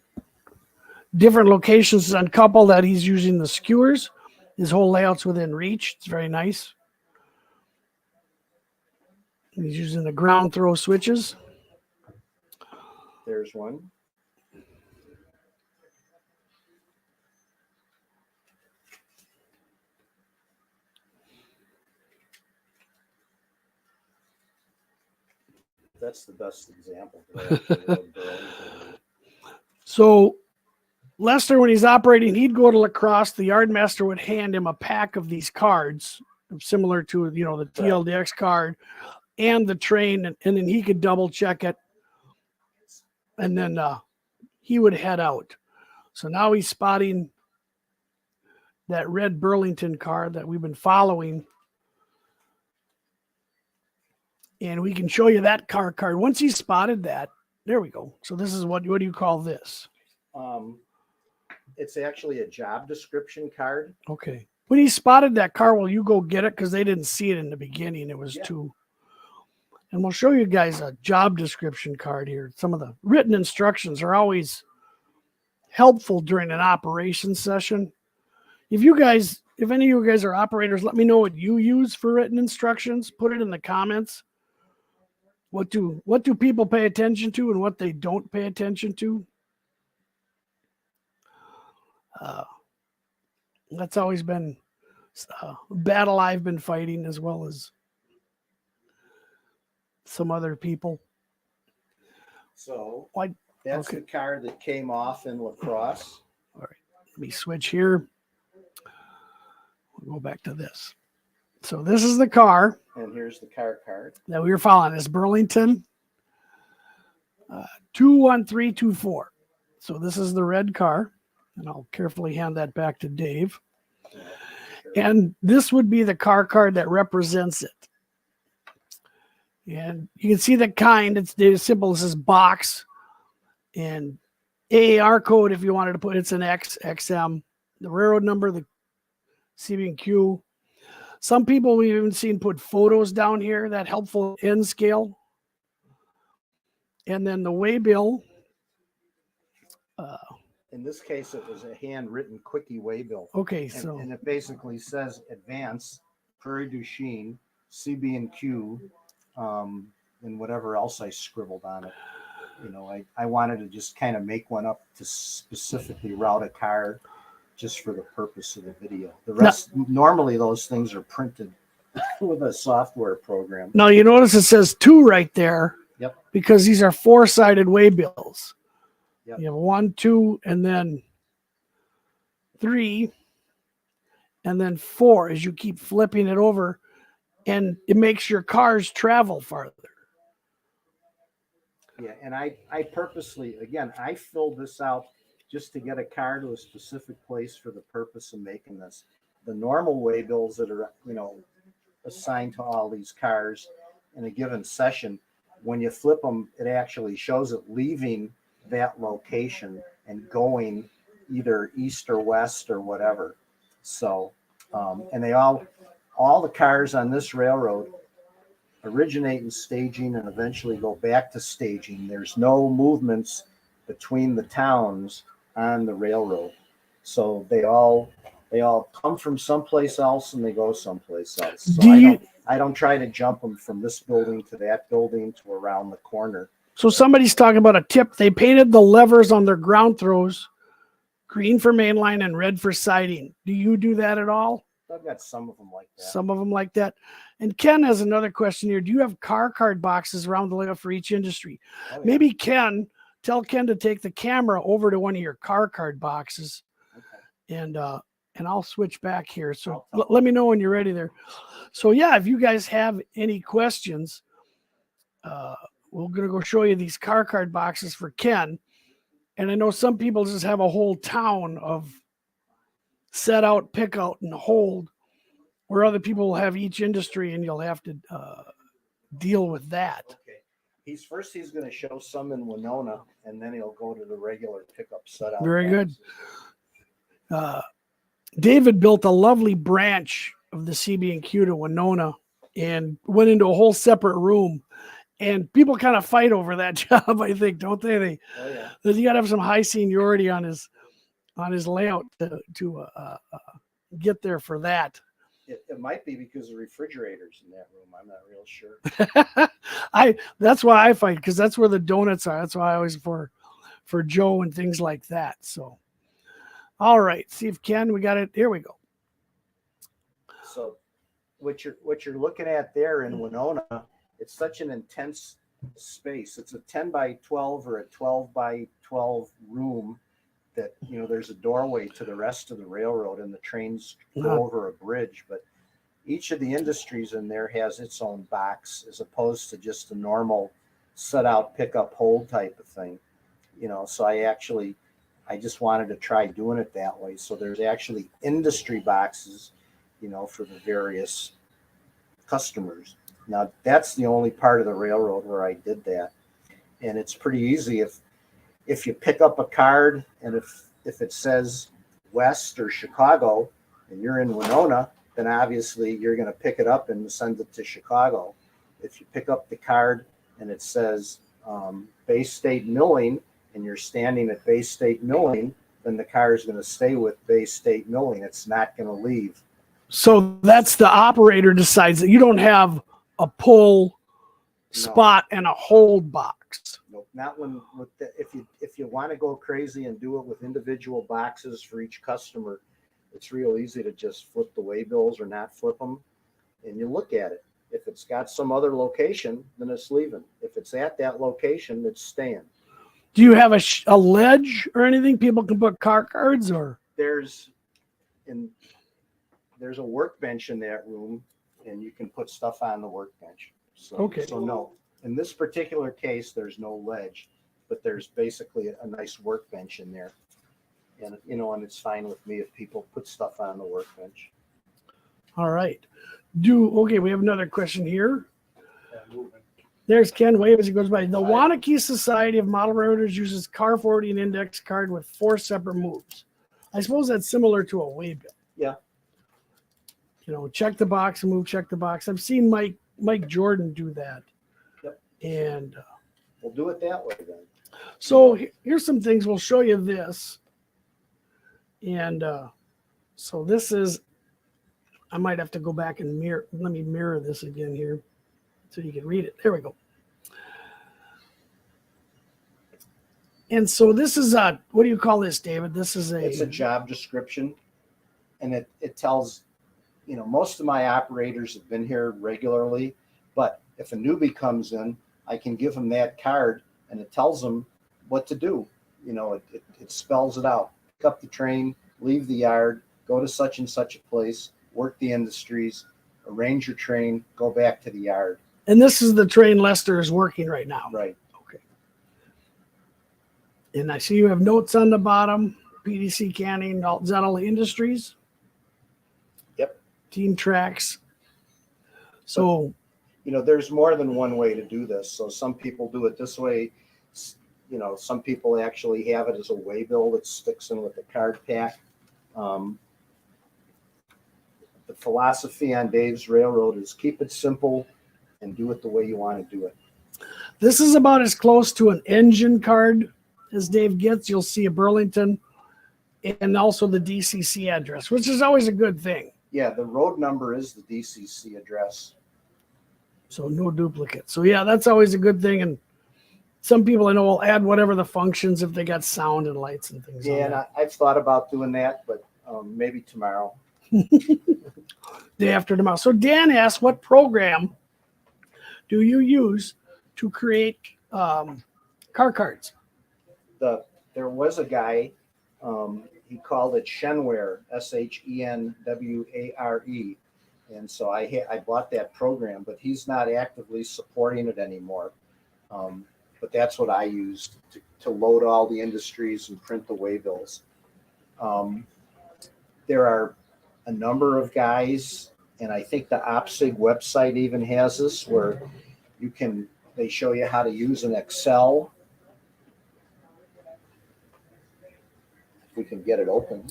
different locations uncoupled that he's using the skewers. His whole layout's within reach. It's very nice. He's using the ground throw switches. There's one. That's the best example. So Lester, when he's operating, he'd go to lacrosse. The yardmaster would hand him a pack of these cards, similar to, the TLDX card and the train, and then he could double check it. And then he would head out. So now he's spotting that red Burlington card that we've been following. And we can show you that car card. Once he spotted that, there we go. So this is what do you call this? It's actually a job description card. Okay. When he spotted that car, will you go get it? Because they didn't see it in the beginning. It was too. And we'll show you guys a job description card here. Some of the written instructions are always helpful during an operation session. If any of you guys are operators, let me know what you use for written instructions. Put it in the comments. What do people pay attention to and what they don't pay attention to? That's always been a battle I've been fighting, as well as some other people. So Like, that's okay. the card that came off in lacrosse. All right, let me switch here. We'll go back to this. So this is the car. And here's the car card. That we were following. Is Burlington 21324. So this is the red car. And I'll carefully hand that back to Dave. And this would be the car card that represents it. And you can see the kind. It's simple. It says box. And AAR code, if you wanted to put, it's an X, XM. The railroad number, the CB&Q. Some people we've even seen put photos down here, that helpful N scale. And then the waybill. In this case, it was a handwritten quickie waybill. Okay, so. And it basically says advance, Prairie du Chien, CB&Q, and whatever else I scribbled on it. I wanted to just kind of make one up to specifically route a card just for the purpose of the video. The rest, normally those things are printed with a software program. Now you notice it says 2 right there. Yep. Because these are 4-sided waybills. Yep. You have 1, 2, and then 3, and then 4 as you keep flipping it over, and it makes your cars travel farther. Yeah, and I purposely, again, I filled this out just to get a car to a specific place for the purpose of making this. The normal waybills that are, assigned to all these cars in a given session, when you flip them, it actually shows it leaving that location and going either east or west or whatever. So, and they all the cars on this railroad originate in staging and eventually go back to staging. There's no movements between the towns on the railroad. So they all come from someplace else and they go someplace else. So I don't try to jump them from this building to that building to around the corner. So somebody's talking about a tip. They painted the levers on their ground throws green for mainline and red for siding. Do you do that at all? I've got some of them like that. Some of them like that. And Ken has another question here. Do you have car card boxes around the layout for each industry? Oh, yeah. Maybe tell Ken to take the camera over to one of your car card boxes. Okay. And I'll switch back here. So let me know when you're ready there. So yeah, if you guys have any questions, we're going to go show you these car card boxes for Ken. And I know some people just have a whole town of set out, pick out, and hold, where other people will have each industry, and you'll have to deal with that. Okay. He's going to show some in Winona, and then he'll go to the regular pickup set out. Very good. David built a lovely branch of the CB&Q to Winona and went into a whole separate room And people kind of fight over that job, I think, don't they? Oh, yeah. You got to have some high seniority on his layout to get there for that. It might be because the refrigerators in that room. I'm not real sure. That's why I fight, because that's where the donuts are. That's why I always for Joe and things like that. So, all right, see if Ken, we got it. Here we go. So what you're looking at there in Winona, it's such an intense space. It's a 10 by 12 or a 12 by 12 room that, there's a doorway to the rest of the railroad and the trains go over a bridge. But each of the industries in there has its own box as opposed to just a normal set out, pick up, hold type of thing. So I just wanted to try doing it that way. So there's actually industry boxes, for the various customers. Now that's the only part of the railroad where I did that. And it's pretty easy. If you pick up a card and if it says West or Chicago and you're in Winona, then obviously you're going to pick it up and send it to Chicago. If you pick up the card and it says Bay State Milling and you're standing at Bay State Milling, then the car is going to stay with Bay State Milling. It's not going to leave. So that's the operator decides that you don't have a pull spot and a hold box. Nope, not if you want to go crazy and do it with individual boxes for each customer, it's real easy to just flip the waybills or not flip them, and you look at it. If it's got some other location, then it's leaving. If it's at that location, it's staying. Do you have a ledge or anything people can put car cards or? There's a workbench in that room, and you can put stuff on the workbench. So, okay. So no, in this particular case, there's no ledge, but there's basically a nice workbench in there. And, and it's fine with me if people put stuff on the workbench. All right. Okay, we have another question here. There's Ken Wave as he goes by. The Wanakee Society of Model Railroaders uses car forwarding index card with 4 separate moves. I suppose that's similar to a waybill. Yeah. Check the box and move, check the box. I've seen Mike Jordan do that. Yep. And we'll do it that way then. So here's some things. We'll show you this. And so this is, I might have to go back and let me mirror this again here so you can read it. There we go. And so this is what do you call this, David? It's a job description, and it tells, most of my operators have been here regularly, but if a newbie comes in, I can give them that card and it tells them what to do. It spells it out. Pick up the train, leave the yard, go to such and such a place, work the industries, arrange your train, go back to the yard. And this is the train Lester is working right now. Right. Okay. And I see you have notes on the bottom. PDC Canning, is that all the industries? Yep. Team tracks. So, there's more than one way to do this. So some people do it this way. Some people actually have it as a waybill that sticks in with the card pack. The philosophy on Dave's Railroad is keep it simple and do it the way you want to do it. This is about as close to an engine card as Dave gets. You'll see a Burlington and also the DCC address, which is always a good thing. Yeah, the road number is the DCC address. So no duplicate. So yeah, that's always a good thing. And some people I know will add whatever the functions if they got sound and lights and things. Yeah, and I've thought about doing that, but maybe tomorrow. Day after tomorrow. So Dan asked, what program do you use to create car cards? There was a guy, he called it Shenware, Shenware. And so I bought that program, but he's not actively supporting it anymore. But that's what I used to load all the industries and print the waybills. There are a number of guys, and I think the OPSIG website even has this, where they show you how to use an Excel. If we can get it open.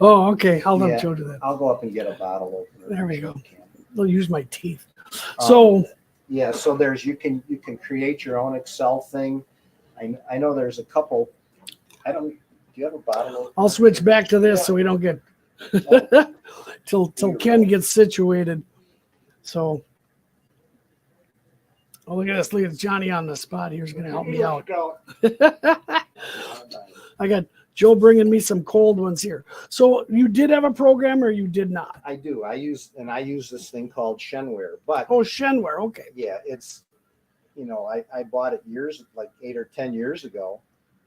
Oh, okay. I'll let Joe do that. I'll go up and get a bottle opener. There we go. I'll use my teeth. So Yeah, so you can create your own Excel thing. I know there's a couple. Do you have a bottle? I'll switch back to this so we don't get till Ken gets situated. So, oh, look at this. Look at Johnny on the spot. He's going to help me out. I got Joe bringing me some cold ones here. So you did have a program or you did not? I do. I use this thing called Shenware, but Oh, Shenware. Okay. yeah, it's, I bought it like 8 or 10 years ago,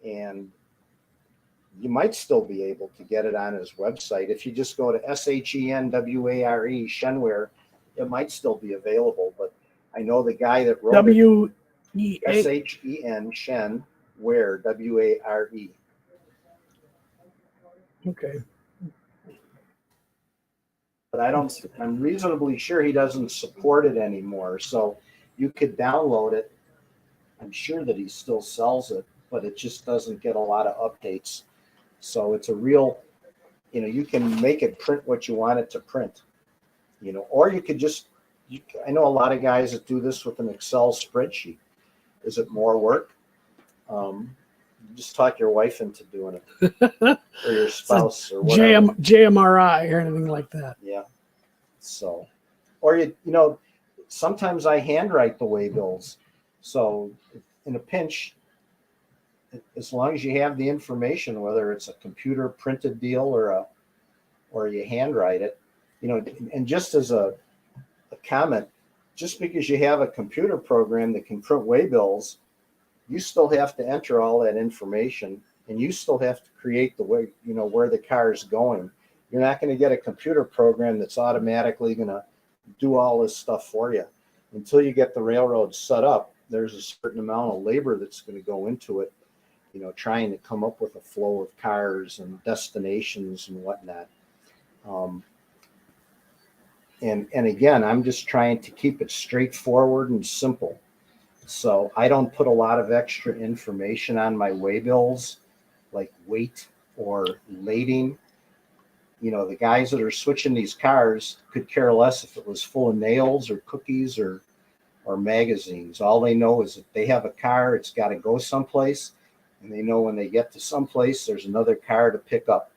and you might still be able to get it on his website. If you just go to SHENWARE, Shenware, it might still be available, but I know the guy that wrote W-E-A. SHEN, Shenware, WARE. Okay. But I'm reasonably sure he doesn't support it anymore. So you could download it. I'm sure that he still sells it, but it just doesn't get a lot of updates. So it's a real, you can make it print what you want it to print, or you could just, I know a lot of guys that do this with an Excel spreadsheet. Is it more work? Just talk your wife into doing it, or your spouse, or whatever. JMRI or anything like that. Yeah. So, or sometimes I handwrite the waybills. So in a pinch, as long as you have the information, whether it's a computer printed deal or you handwrite it, and just as a comment, just because you have a computer program that can print waybills, you still have to enter all that information, and you still have to create the way, where the car is going. You're not going to get a computer program that's automatically going to do all this stuff for you. Until you get the railroad set up, there's a certain amount of labor that's going to go into it, trying to come up with a flow of cars and destinations and whatnot. And again, I'm just trying to keep it straightforward and simple. So I don't put a lot of extra information on my waybills, like weight or lading. The guys that are switching these cars could care less if it was full of nails or cookies or magazines. All they know is that they have a car, it's got to go someplace, and they know when they get to someplace, there's another car to pick up.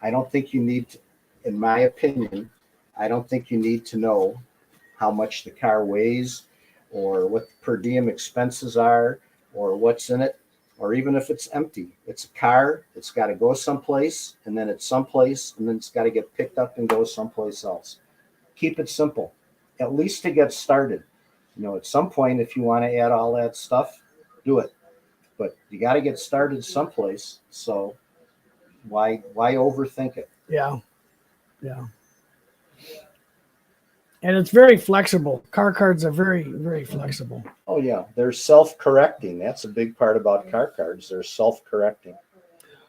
I don't think you need to, in my opinion, I don't think you need to know how much the car weighs or what the per diem expenses are or what's in it, or even if it's empty. It's a car, it's got to go someplace, and then it's someplace, and then it's got to get picked up and go someplace else. Keep it simple, at least to get started. At some point, if you want to add all that stuff, do it. But you got to get started someplace. So why overthink it? Yeah. And it's very flexible. Car cards are very, very flexible. Oh yeah, they're self-correcting. That's a big part about car cards. They're self-correcting.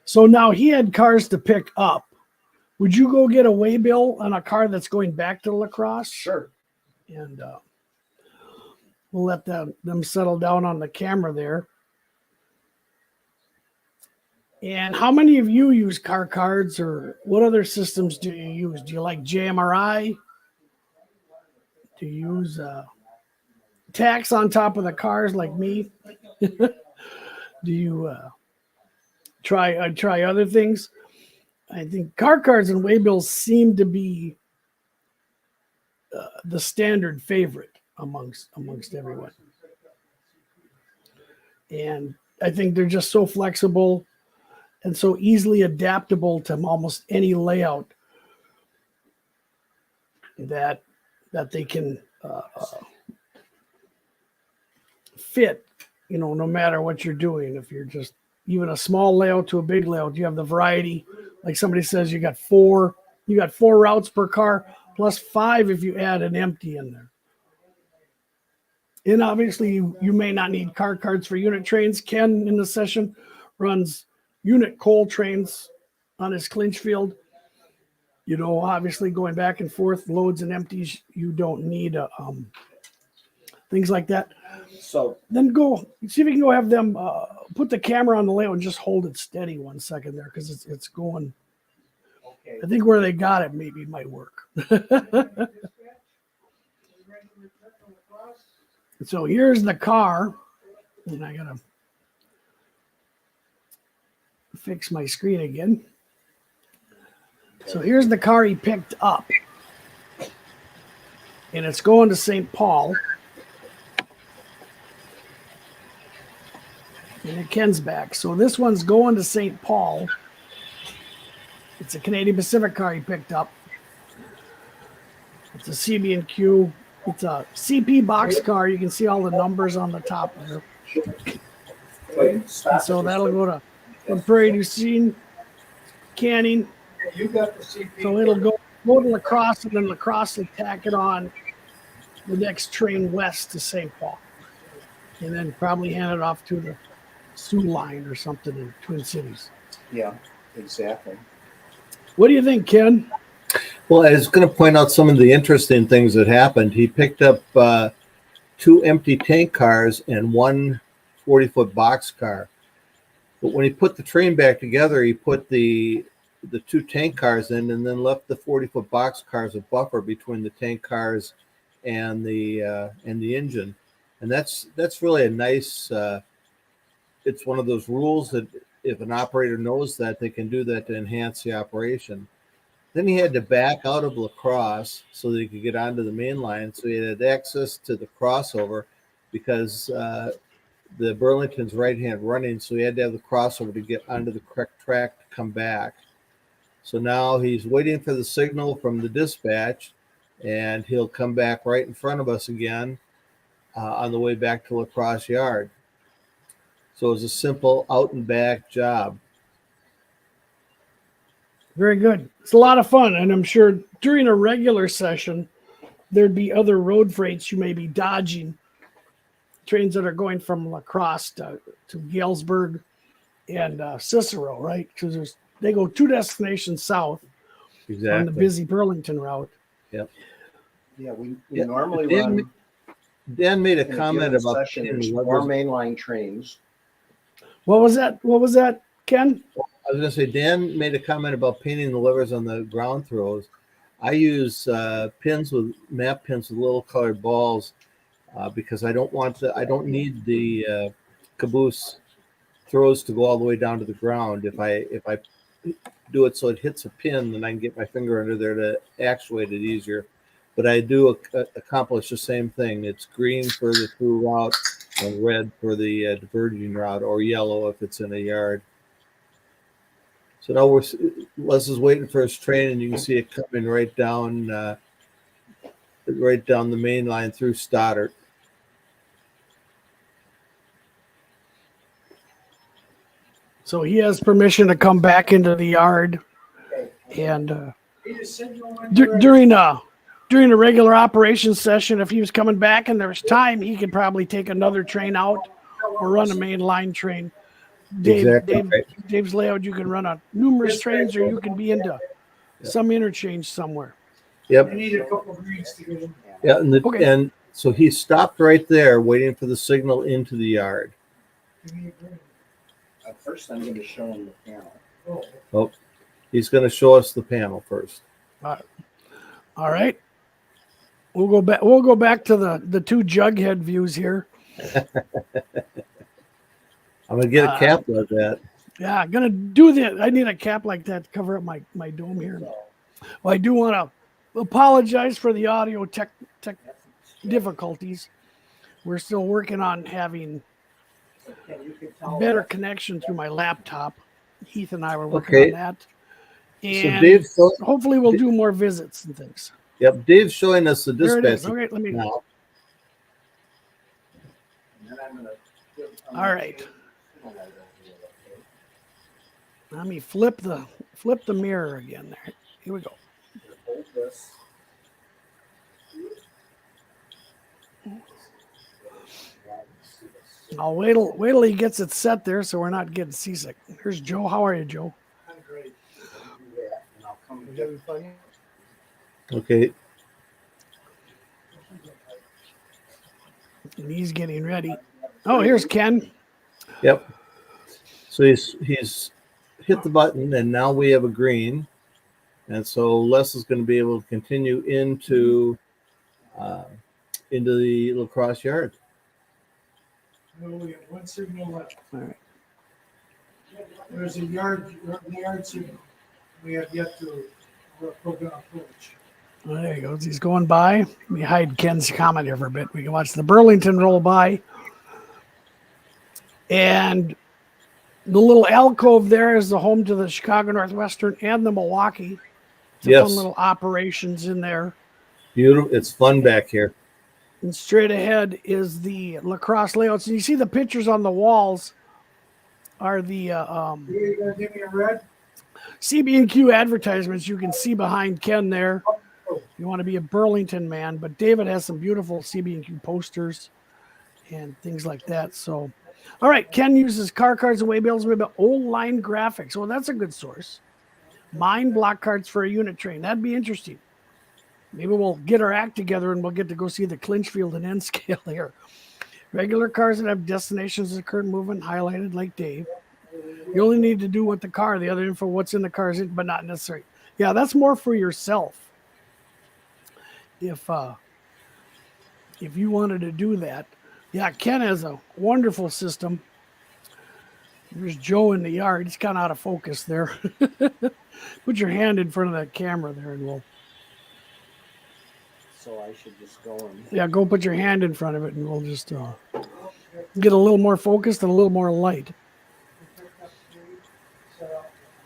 So now he had cars to pick up. Would you go get a waybill on a car that's going back to La Crosse? Sure. And we'll let them settle down on the camera there. And how many of you use car cards, or what other systems do you use? Do you like JMRI? Do you use tax on top of the cars like me? Do you try other things? I think car cards and waybills seem to be the standard favorite amongst everyone. And I think they're just so flexible and so easily adaptable to almost any layout that they can fit, no matter what you're doing. If you're just even a small layout to a big layout, you have the variety. Like somebody says, you got four routes per car, plus 5 if you add an empty in there. And obviously, you may not need car cards for unit trains. Ken in the session runs unit coal trains on his clinch field. Obviously going back and forth, loads and empties, you don't need things like that. So then go see if you can go have them put the camera on the layout and just hold it steady 1 second there, because it's going. okay. I think where they got it maybe might work. So here's the car, and I gotta fix my screen again. So here's the car he picked up, and it's going to St. Paul. And then Ken's back. So this one's going to St. Paul. It's a Canadian Pacific car he picked up. It's a CB&Q. It's a CP box car. You can see all the numbers on the top there. And so that'll go to Prairie du Chien, Canning. You got the CP. So it'll go to La Crosse, and then La Crosse will tack it on the next train west to St. Paul. And then probably hand it off to the Sioux line or something in Twin Cities. Yeah, exactly. What do you think, Ken? Well, I was going to point out some of the interesting things that happened. He picked up 2 empty tank cars and 1 40-foot box car. But when he put the train back together, he put the 2 tank cars in and then left the 40-foot box cars a buffer between the tank cars and the engine. And that's really a nice. It's one of those rules that if an operator knows that, they can do that to enhance the operation. Then he had to back out of La Crosse so that he could get onto the main line. So he had access to the crossover because the Burlington's right-hand running, so he had to have the crossover to get onto the correct track to come back. So now he's waiting for the signal from the dispatch, and he'll come back right in front of us again on the way back to La Crosse Yard. So it's a simple out and back job. Very good. It's a lot of fun, and I'm sure during a regular session, there'd be other road freights you may be dodging. Trains that are going from La Crosse to Galesburg and Cicero, right? Because they go 2 destinations south Exactly. on the busy Burlington route. Yep. Yeah, we Yeah, normally Dan- run Dan made a in a comment given about session, pinning there's the 4 levers. mainline trains. What was that, Ken? I was going to say, Dan made a comment about painting the levers on the ground throws. I use map pins with little colored balls because I don't need the caboose throws to go all the way down to the ground. If I do it so it hits a pin, then I can get my finger under there to actuate it easier. But I do accomplish the same thing. It's green for the through route and red for the diverging route, or yellow if it's in a yard. So now Les is waiting for his train, and you can see it coming right down the main line through Stoddard. So he has permission to come back into the yard, and He just said you want to during a regular operations session, if he was coming back and there was time, he could probably take another train out or run a main line train. Exactly right. Dave's layout, you can run on numerous trains, or you can be into some interchange somewhere. Yep. You need a couple of greens to get in. Yeah, and Okay. and so he stopped right there, waiting for the signal into the yard. You need a green. First, I'm going to show him the panel. Oh, He's going to show us the panel first. All right. We'll go back to the 2 jughead views here. I'm going to get a cap like that. Yeah, I'm gonna do that. I need a cap like that to cover up my dome here. Well, I do want to apologize for the audio tech difficulties. We're still working on having better connection through my laptop. Heath and I were working Okay. on that. So And Dave's hopefully we'll do more visits and things. Yep, Dave's showing us the There it is. dispatch Okay, let me. now. And then I'm going to All right. Let me flip the mirror again there. Here we go. hold this. I'll wait till he gets it set there so we're not getting seasick. Here's Joe. How are you, Joe? I'm great. And I'll come You get having fun? Okay, And he's getting ready. Oh, here's Ken. yep. So he's hit the button, and now we have a green. And so Les is going to be able to continue into the La Crosse yard. No, we have one signal left. All right. There's a yard signal. We have yet to approach. Well, there he goes. He's going by. Let me hide Ken's comment here for a bit. We can watch the Burlington roll by. And the little alcove there is the home to the Chicago Northwestern and the Milwaukee. It's a Yes. fun little operations in there. Beautiful. It's fun back here. And straight ahead is the lacrosse layouts. And you see the pictures on the walls are the You gonna give me a red? CB&Q advertisements you can see behind Ken there. You want to be a Burlington man, but David has some beautiful CB&Q posters and things like that. So, all right, Ken uses car cards and waybills with old line graphics. Well, that's a good source. Mine block cards for a unit train. That'd be interesting. Maybe we'll get our act together and we'll get to go see the Clinchfield and N scale here. Regular cars that have destinations of current movement highlighted like Dave. You only need to do with the car. The other info, what's in the cars, but not necessary. Yeah, that's more for yourself. If you wanted to do that. Yeah, Ken has a wonderful system. There's Joe in the yard. He's kind of out of focus there. Put your hand in front of that camera there and we'll. So I should just go and. Yeah, go put your hand in front of it and we'll just get a little more focused and a little more light.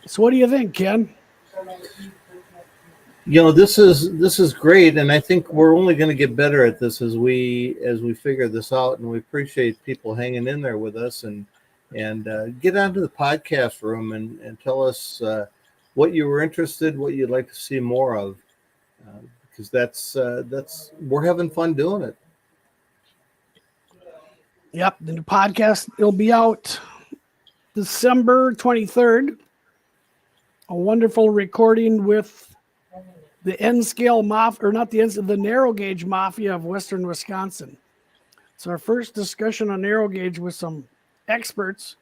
So what do you think, Ken? You know, this is great, and I think we're only going to get better at this as we figure this out. And we appreciate people hanging in there with us and get onto the podcast room and tell us what you were interested, what you'd like to see more of, because that's we're having fun doing it. Yep, the new podcast, it'll be out December 23rd. A wonderful recording with the N-scale mafia, or not the narrow gauge mafia of Western Wisconsin. It's our first discussion on narrow gauge with some experts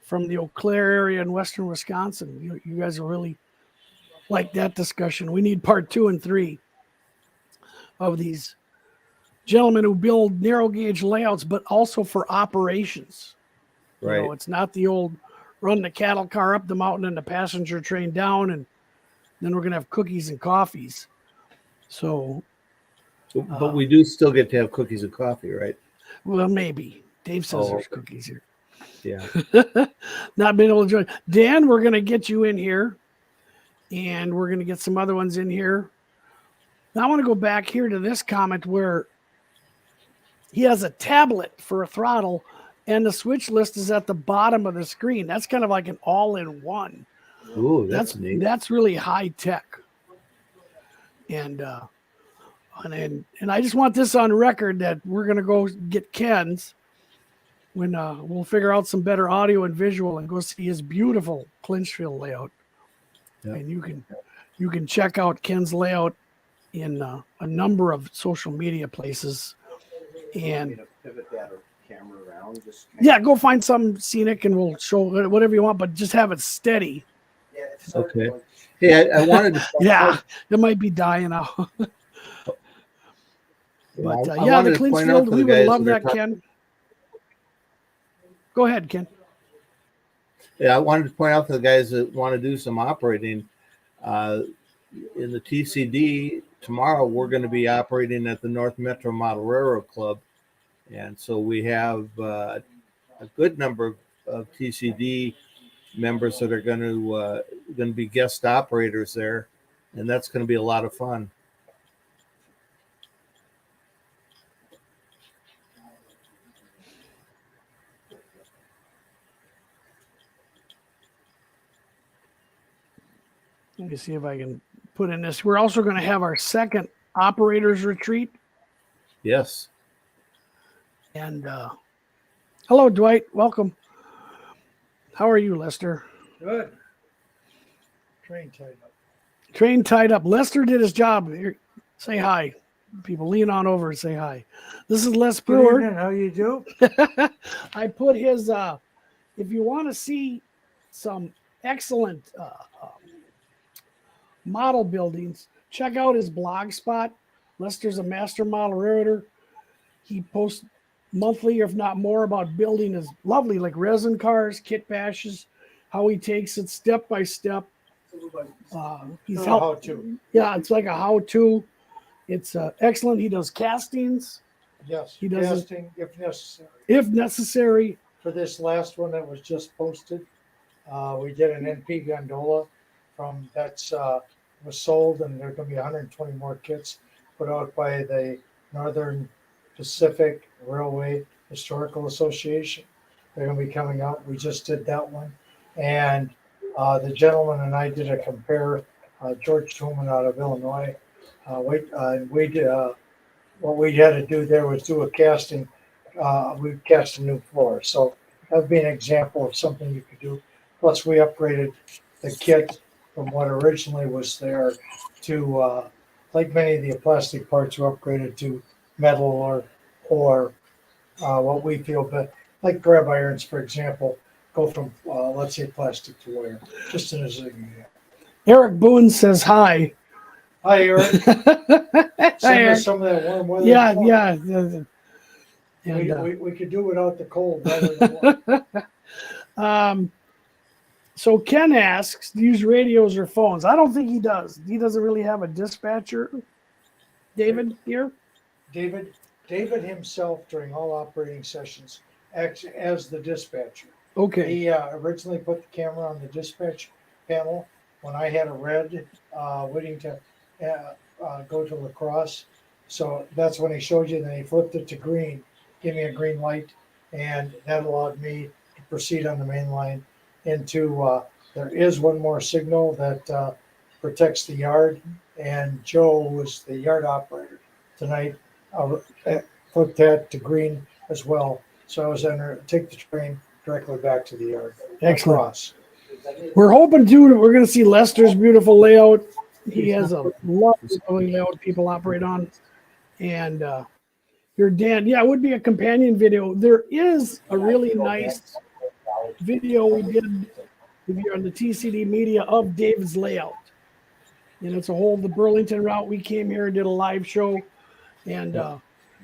from the Eau Claire area in Western Wisconsin. You guys will really like that discussion. We need part 2 and 3 of these gentlemen who build narrow gauge layouts, but also for operations. Right. You know, it's not the old run the cattle car up the mountain and the passenger train down, and then we're going to have cookies and coffees. So, But we do still get to have cookies and coffee, right? well, maybe. Dave says there's okay. cookies here. Yeah. Not being able to join. Dan, we're going to get you in here, and we're going to get some other ones in here. Now I want to go back here to this comment where he has a tablet for a throttle, and the switch list is at the bottom of the screen. That's kind of like an all-in-one. Ooh, that's neat. That's really high tech. And I just want this on record that we're going to go get Ken's when we'll figure out some better audio and visual and go see his beautiful Clinchfield layout. Yep. And you can check out Ken's layout in a number of social media places. And Pivot that camera around. Just yeah, go find some scenic and we'll show whatever you want, but just have it steady. yeah, it's Okay. Hey, I wanted to. Yeah, it might be dying out. But I yeah, wanted the to point out Clinchfield, to we the would guys love that are that, Ken. Go ahead, Ken. Yeah, I wanted to point out to the guys that want to do some operating. In the TCD tomorrow, we're going to be operating at the North Metro Model Railroad Club, and so we have a good number of TCD members that are going to be guest operators there, and that's going to be a lot of fun. Let me see if I can put in this. We're also going to have our second operators retreat. Yes. And hello, Dwight. Welcome. How are you, Lester? Good. Train tied up. Train tied up. Lester did his job. Here, say hi. People lean on over and say hi. This is Les Good Brewer. evening. How you do? I put his, if you want to see some excellent model buildings, check out his blog spot. Lester's a master model railroader. He posts monthly, if not more, about building his lovely, like resin cars, kit bashes, how he takes it step by step. He's Kinda helped. how-to. Yeah, it's like a how-to. It's excellent. He does castings. Yes, He does it casting if necessary. if necessary. For this last one that was just posted, we did an NP gondola was sold, and there are going to be 120 more kits put out by the Northern Pacific Railway Historical Association. They're going to be coming out. We just did that one, and the gentleman and I did a compare. George Truman out of Illinois. We did what we had to do there was do a casting. We cast a new floor, so that would be an example of something you could do. Plus, we upgraded the kit from what originally was there to, like many of the plastic parts, were upgraded to metal or what we feel, but like grab irons, for example, go from let's say plastic to wire. Just an example. Eric Boone says hi. Hi, Eric. Hi, Send Eric. us some of that warm weather. Yeah, before. yeah. And, We could do without the cold better than what. So Ken asks, do you use radios or phones? I don't think he does. He doesn't really have a dispatcher. David here? David himself during all operating sessions acts as the dispatcher. Okay. He originally put the camera on the dispatch panel when I had a red waiting to go to lacrosse. So that's when he showed you. Then he flipped it to green, gave me a green light, and that allowed me to proceed on the main line into. There is one more signal that protects the yard, and Joe was the yard operator tonight. Flipped that to green as well. So I was able to take the train directly back to the yard. Excellent. Across. We're hoping too that we're going to see Lester's beautiful layout. He has a lovely layout people operate on. And your Dan, yeah, it would be a companion video. There is a really nice video we did if you're on the TCD media of David's layout. And it's a whole the Burlington route. We came here and did a live show. And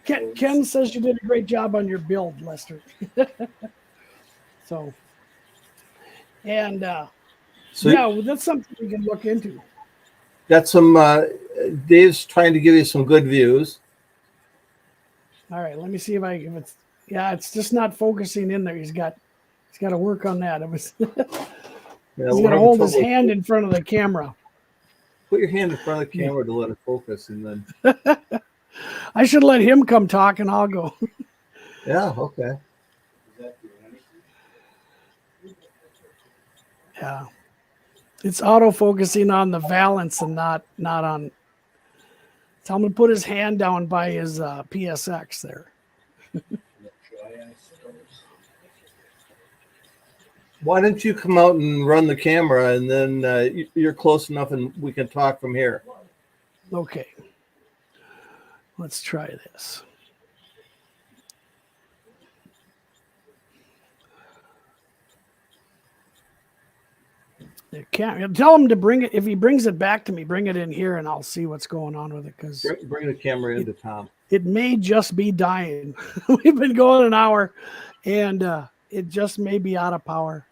Ken says you did a great job on your build, Lester. So, and yeah, that's something we can look into. Got some. Dave's trying to give you some good views. All right, let me see if it's it's just not focusing in there. He's got to work on that. It was he's got to hold his hand in front of the camera. Put your hand in front of the camera to let it focus, and then I should let him come talk, and I'll go. Yeah. Okay. Yeah, it's auto focusing on the valance and not on. Tell him to put his hand down by his PSX there. Why don't you come out and run the camera, and then you're close enough, and we can talk from here. Okay. Let's try this. Tell him to bring it. If he brings it back to me, bring it in here, and I'll see what's going on with it. Because Bring the camera into Tom. It may just be dying. We've been going an hour, and it just may be out of power.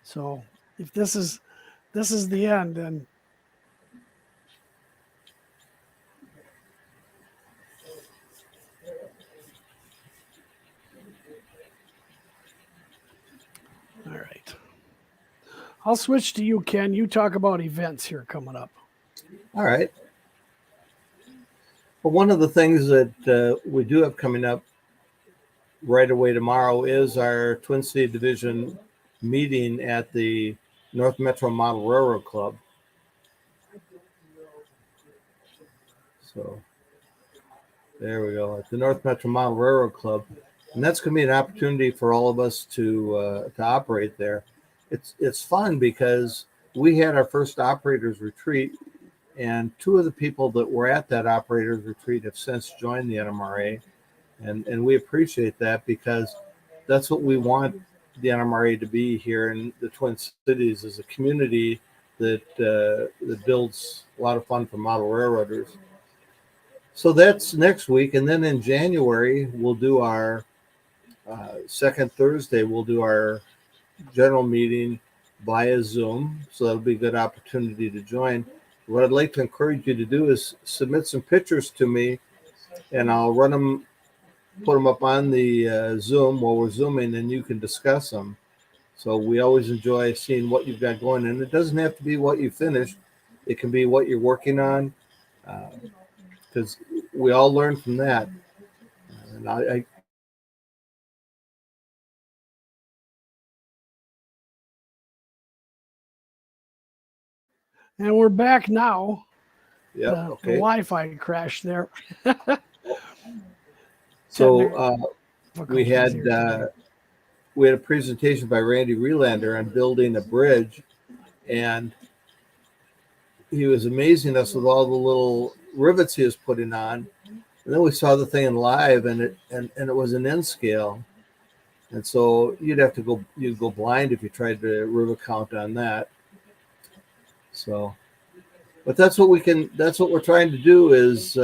So if this is the end, then all right. I'll switch to you, Ken. You talk about events here coming up. All right. Well, one of the things that we do have coming up right away tomorrow is our Twin City Division meeting at the North Metro Model Railroad Club. So there we go, at the North Metro Model Railroad Club. And that's going to be an opportunity for all of us to operate there. It's fun because we had our first operators retreat, and two of the people that were at that operators retreat have since joined the NMRA, and we appreciate that because that's what we want the NMRA to be here in the Twin Cities, is a community that builds a lot of fun for model railroaders. So that's next week, and then in January we'll do our second Thursday. We'll do our general meeting via Zoom, so that'll be a good opportunity to join. What I'd like to encourage you to do is submit some pictures to me, and I'll put them up on the Zoom while we're Zooming, and you can discuss them. So we always enjoy seeing what you've got going, and it doesn't have to be what you finished. It can be what you're working on, because we all learn from that. And I And we're back now. yeah, The okay. Wi-Fi crashed there. So we Difficulties had here today. a presentation by Randy Relander on building a bridge, and he was amazing us with all the little rivets he was putting on. And then we saw the thing live, and it was an N scale, and so you'd go blind if you tried to rivet count on that. So, but that's what we're trying to do is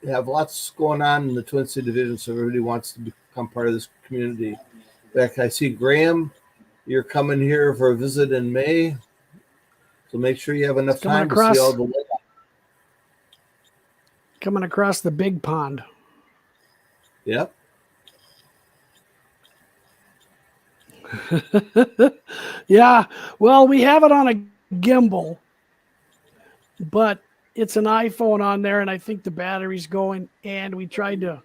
have lots going on in the Twin City Division, so everybody wants to become part of this community. In fact, I see Graham, you're coming here for a visit in May, so make sure you have enough time to see all the. Coming across the big pond. Yep. Yeah, well, we have it on a gimbal, but it's an iPhone on there, and I think the battery's going. And we tried to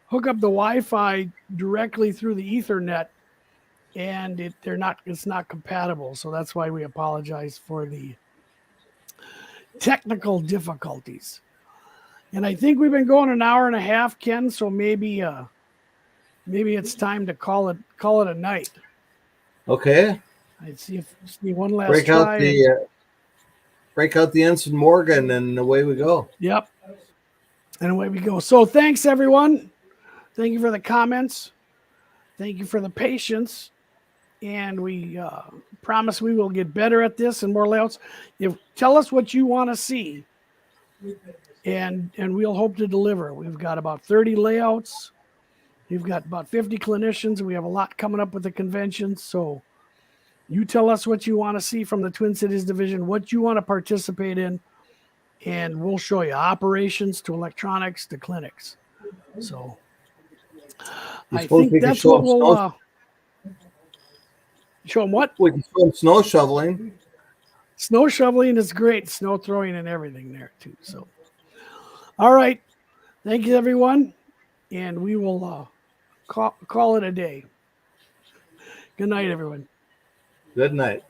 hook up the Wi-Fi directly through the Ethernet, and it's not compatible. So that's why we apologize for the technical difficulties. And I think we've been going an hour and a half, Ken. So maybe it's time to call it a night. Okay. I'd see one last Break try. out the Ensign Morgan, and away we go. Yep. And away we go. So thanks, everyone. Thank you for the comments. Thank you for the patience. And we promise we will get better at this and more layouts. Tell us what you want to see, and we'll hope to deliver. We've got about 30 layouts. We've got about 50 clinicians. We have a lot coming up with the convention. So you tell us what you want to see from the Twin Cities Division, what you want to participate in, and we'll show you operations to electronics to clinics. So I think that's what we'll show them. What? We can show them snow shoveling. Snow shoveling is great. Snow throwing and everything there too. So, all right. Thank you, everyone. And we will call it a day. Good night, everyone. Good night.